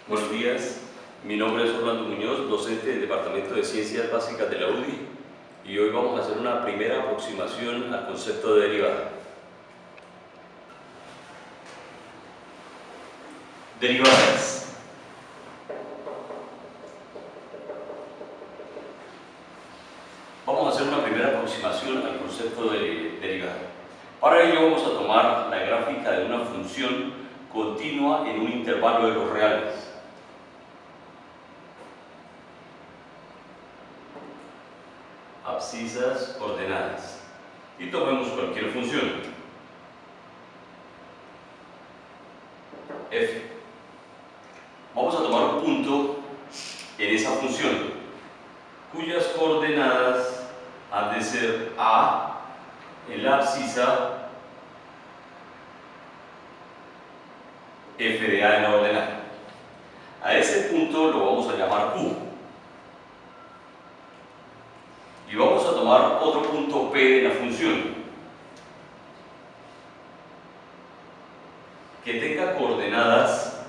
Buenos días, mi nombre es Orlando Muñoz, docente del Departamento de Ciencias Básicas de la UDI, y hoy vamos a hacer una primera aproximación al concepto de derivada. Derivadas. Vamos a hacer una primera aproximación al concepto de derivada. Para ello vamos a tomar la gráfica de una función continua en un intervalo de los reales. Abscisas ordenadas. Y tomemos cualquier función. F. Vamos a tomar un punto en esa función, cuyas coordenadas han de ser A en la abscisa, F de A en la ordenada. A ese punto lo vamos a llamar Q. Y vamos a tomar otro punto P de la función, que tenga coordenadas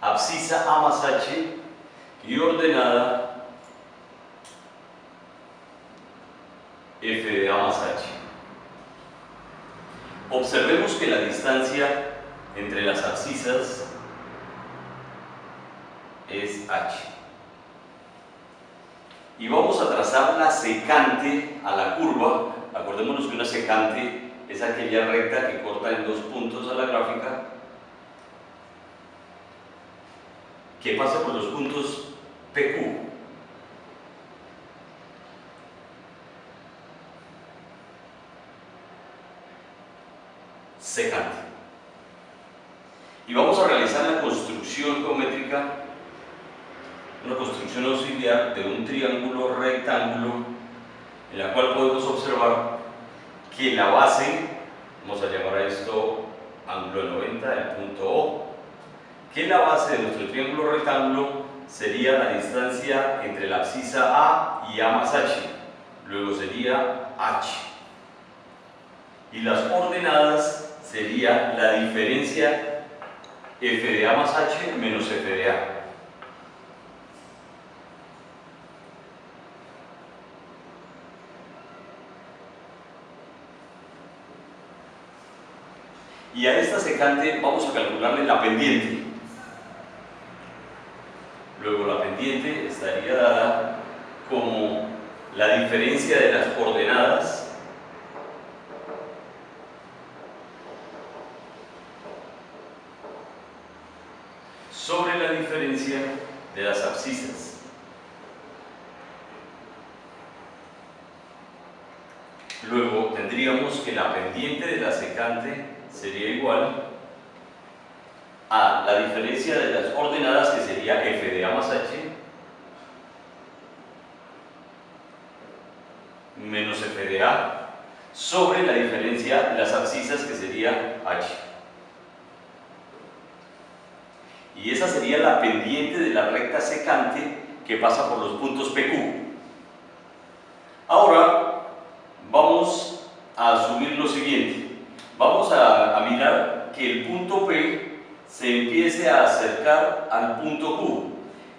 abscisa A más H y ordenada F de A más H. Observemos que la distancia entre las abscisas es H. Y vamos a trazar la secante a la curva. Acordémonos que una secante es aquella recta que corta en dos puntos a la gráfica, que pasa por los puntos PQ. Secante. Y vamos a realizar la construcción geométrica, una construcción auxiliar de un triángulo rectángulo, en la cual podemos observar que la base, vamos a llamar a esto ángulo de 90 del punto O, que la base de nuestro triángulo rectángulo sería la distancia entre la abscisa A y A más H, luego sería H, y las ordenadas sería la diferencia F de A más H menos F de A. Y a esta secante vamos a calcularle la pendiente. Luego la pendiente estaría dada como la diferencia de las coordenadas sobre la diferencia de las abscisas. Luego tendríamos que la pendiente de la secante sería igual a la diferencia de las ordenadas, que sería F de A más H menos F de A, sobre la diferencia de las abscisas, que sería H. Y esa sería la pendiente de la recta secante que pasa por los puntos PQ. Ahora vamos a asumir lo siguiente. Vamos a mirar que el punto P se empiece a acercar al punto Q.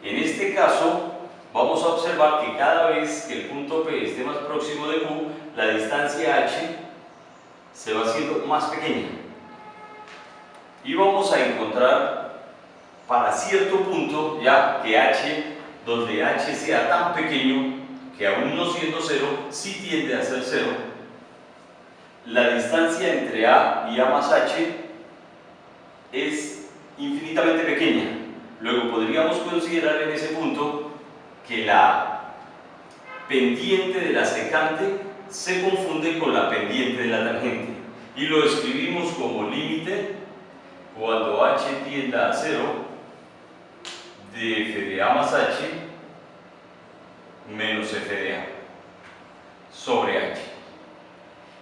En este caso vamos a observar que cada vez que el punto P esté más próximo de Q, la distancia H se va haciendo más pequeña. Y vamos a encontrar para cierto punto ya que H, donde H sea tan pequeño que aún no siendo 0, sí tiende a ser 0, la distancia entre A y A más H es infinitamente pequeña. Luego podríamos considerar en ese punto que la pendiente de la secante se confunde con la pendiente de la tangente, y lo escribimos como límite cuando H tienda a 0 de F de A más H menos F de A sobre H.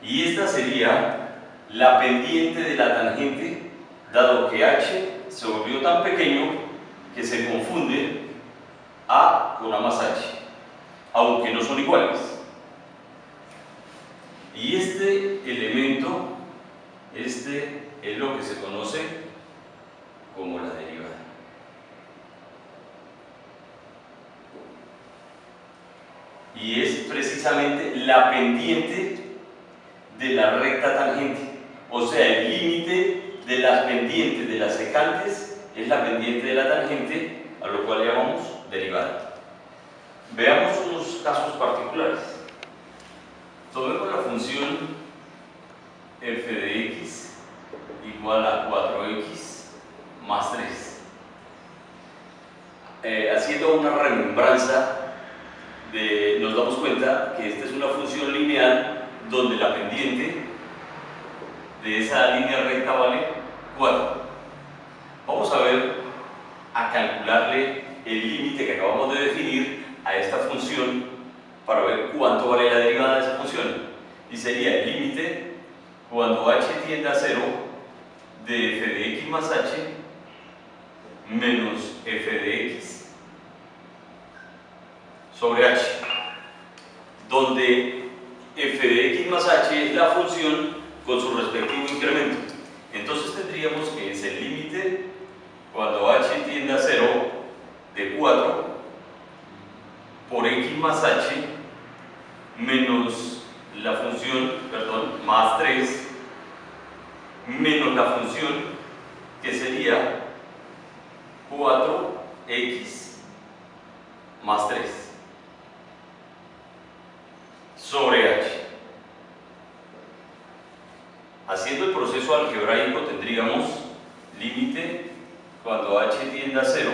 Y esta sería la pendiente de la tangente, dado que H se volvió tan pequeño que se confunde A con A más H, aunque no son iguales. Y este elemento Este es lo que se conoce como la derivada. Y es precisamente la pendiente de la recta tangente. O sea, el límite de las pendientes de las secantes es la pendiente de la tangente, a lo cual llamamos derivada. Veamos unos casos particulares. Tomemos la función f de x igual a 4x más 3. Haciendo una remembranza, nos damos cuenta que esta es una función lineal donde la pendiente de esa línea recta vale 4. Vamos a calcularle el límite que acabamos de definir a esta función para ver cuánto vale la derivada de esa función. Y sería el límite cuando h tiende a 0 de f de x más h menos f de x sobre h, donde f de x más h es la función con su respectivo incremento. Entonces tendríamos que es el límite cuando h tiende a 0 de 4 por x más h menos la función, más 3 menos la función que sería 4x más 3 sobre h. Haciendo el proceso algebraico tendríamos límite cuando h tiende a 0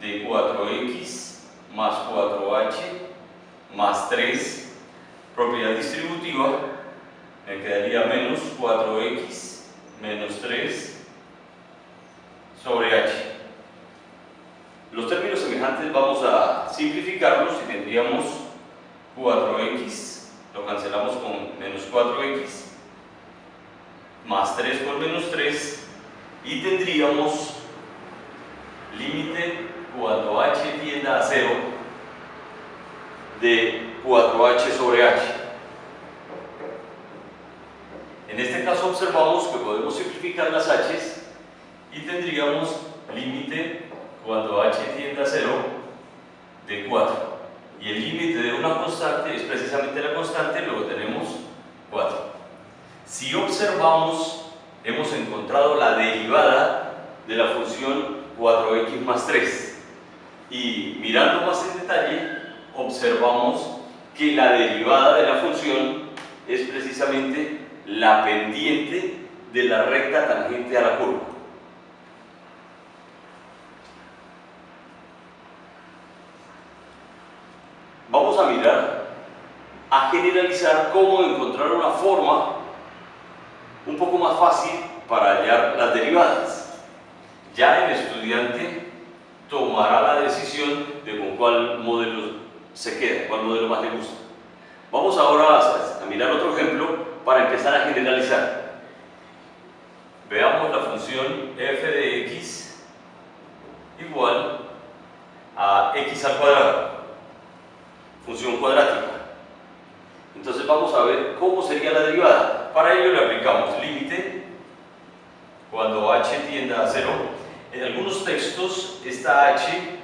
de 4x más 4h más 3, propiedad distributiva, me quedaría menos 4x menos 3 sobre h. Los términos semejantes vamos a simplificarlos y tendríamos 4x, lo cancelamos con menos 4x, más 3 por menos 3, y tendríamos límite cuando h tienda a 0 de 4h sobre h. En este caso observamos que podemos simplificar las h's y tendríamos límite cuando h tiende a 0 de 4. Y el límite de una constante es precisamente la constante, luego tenemos 4. Si observamos, hemos encontrado la derivada de la función 4x más 3. Y mirando más en detalle, observamos que la derivada de la función es precisamente la pendiente de la recta tangente a la curva. Vamos a mirar, a generalizar cómo encontrar una forma un poco más fácil para hallar las derivadas. Ya el estudiante tomará la decisión de con cuál modelo se queda, cuál modelo más le gusta. Vamos ahora a mirar otro ejemplo para empezar a generalizar. Veamos la función f de x igual a x al cuadrado, función cuadrática. Entonces vamos a ver cómo sería la derivada. Para ello le aplicamos límite cuando h tienda a 0. En algunos textos esta h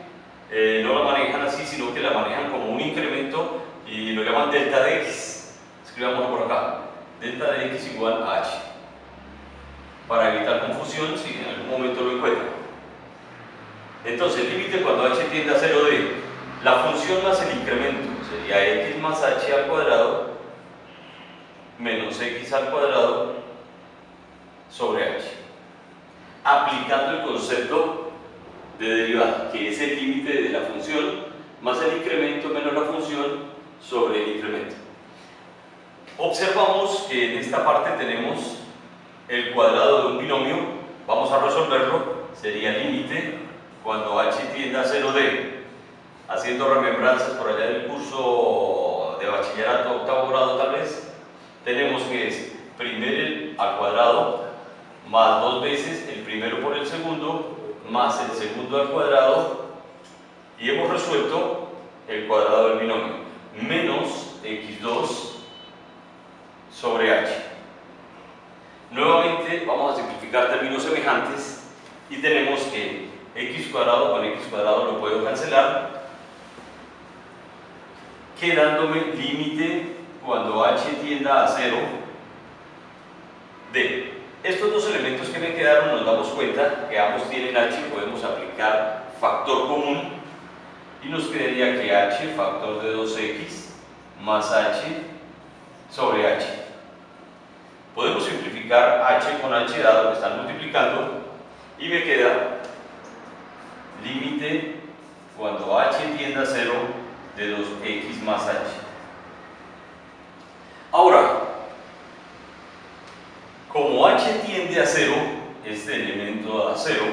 no la manejan así, sino que la manejan como un incremento y lo llaman delta de x. Escribamos por acá, delta de x igual a h, para evitar confusión si en algún momento lo encuentran. Entonces el límite cuando h tiende a 0 de la función más el incremento sería x más h al cuadrado menos x al cuadrado sobre h, aplicando el concepto de derivada, que es el límite de la función más el incremento menos la función sobre el incremento. Observamos que en esta parte tenemos el cuadrado de un binomio. Vamos a resolverlo. Sería límite cuando h tiende a 0 de, haciendo remembranzas por allá del curso de bachillerato, octavo grado tal vez, tenemos que es primero al cuadrado más 2 veces el primero por el segundo más el segundo al cuadrado, y hemos resuelto el cuadrado del binomio, menos x2 sobre h. Nuevamente simplificar términos semejantes y tenemos que x cuadrado con x cuadrado lo puedo cancelar, quedándome límite cuando h tienda a 0 de estos dos elementos que me quedaron. Nos damos cuenta que ambos tienen h, podemos aplicar factor común y nos quedaría que h factor de 2x más h sobre h. Podemos simplificar h con h dado que están multiplicando y me queda límite cuando h tienda a 0 de 2x más h. Ahora, como h tiende a 0, este elemento da 0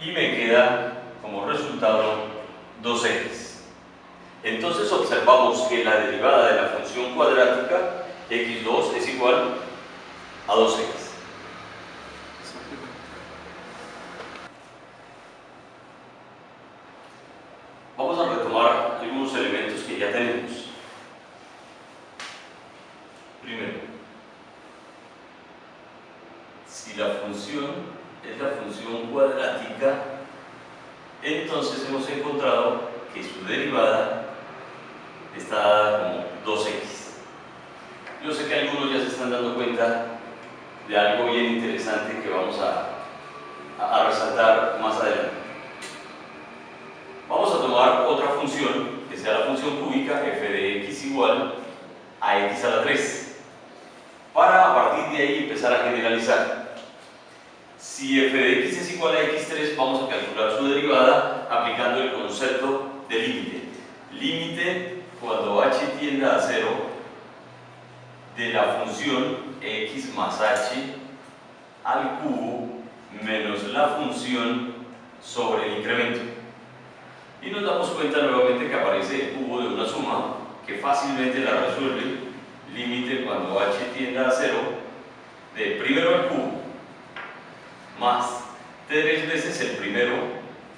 y me queda como resultado 2x. Entonces observamos que la derivada de la función cuadrática x2 es igual a 2x. Vamos a retomar algunos elementos que ya tenemos. Primero, si la función es la función cuadrática, entonces hemos encontrado que su derivada está dada como 2x. Yo sé que algunos ya se están dando cuenta de algo bien interesante que vamos a resaltar más adelante. Vamos a tomar otra función, que sea la función cúbica f de x igual a x a la 3, para a partir de ahí empezar a generalizar. Si f de x es igual a x3, vamos a calcular su derivada aplicando el concepto de límite. Límite cuando h tienda a 0 de la función x más h al cubo menos la función sobre el incremento. Y nos damos cuenta nuevamente que aparece el cubo de una suma que fácilmente la resuelve. Límite cuando h tienda a 0 de primero al cubo más 3 veces el primero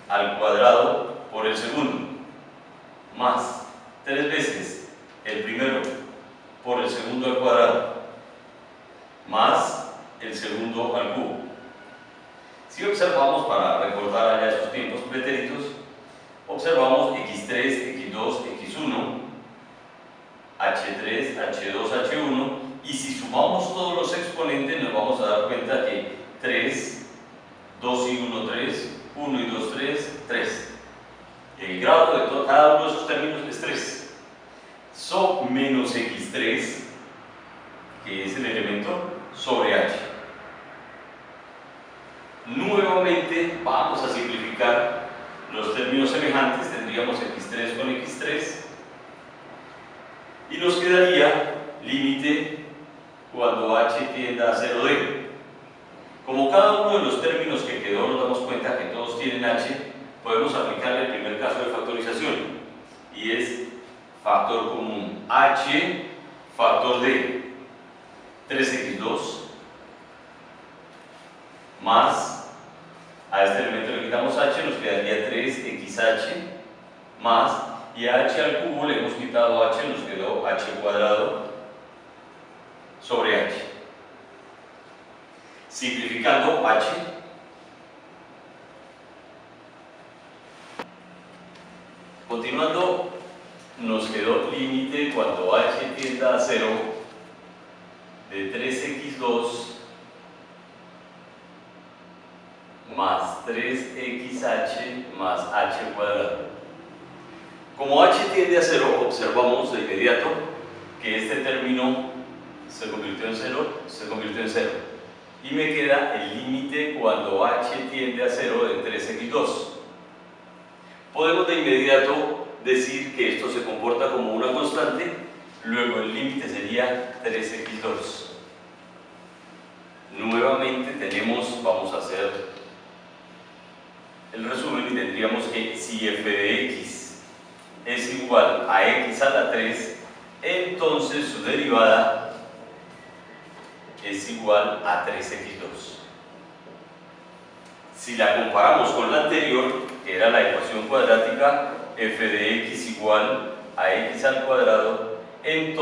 al cuadrado por el segundo más 3 veces el primero por el segundo al cuadrado más el segundo al cubo. Si observamos, para recordar allá esos tiempos pretéritos, observamos x3, x2, x1, h3, h2, h1, y si sumamos todos los exponentes nos vamos a dar cuenta que 3, 2 y 1, 3, 1 y 2, 3, 3. El grado de cada uno de esos términos es 3. So menos x3, que es el elemento, sobre h. Nuevamente vamos a simplificar los términos semejantes. Tendríamos x3 con x3 y nos quedaría límite cuando h tienda a 0d. Como cada uno de los términos que quedó nos damos cuenta que todos tienen h, podemos aplicar el primer caso de factorización, y es factor común h factor de 3x2 más, a este elemento le quitamos h, nos quedaría 3xh más, y a h al cubo le hemos quitado h, nos quedó h cuadrado sobre h. Simplificando h, continuando, nos quedó límite cuando h tienda a 0 de 3x2 más 3xh más h cuadrado. Como h tiende a 0, observamos de inmediato que este término se convirtió en 0, y me queda el límite cuando h tiende a 0 de 3x2. Podemos de inmediato decir que esto se comporta como una constante, luego el límite sería 3x2. Nuevamente vamos a hacer el resumen y tendríamos que si f de x es igual a x a la 3, entonces su derivada es igual a 3x2. Si la comparamos con la anterior, que era la ecuación cuadrática, f de x igual a x al cuadrado, entonces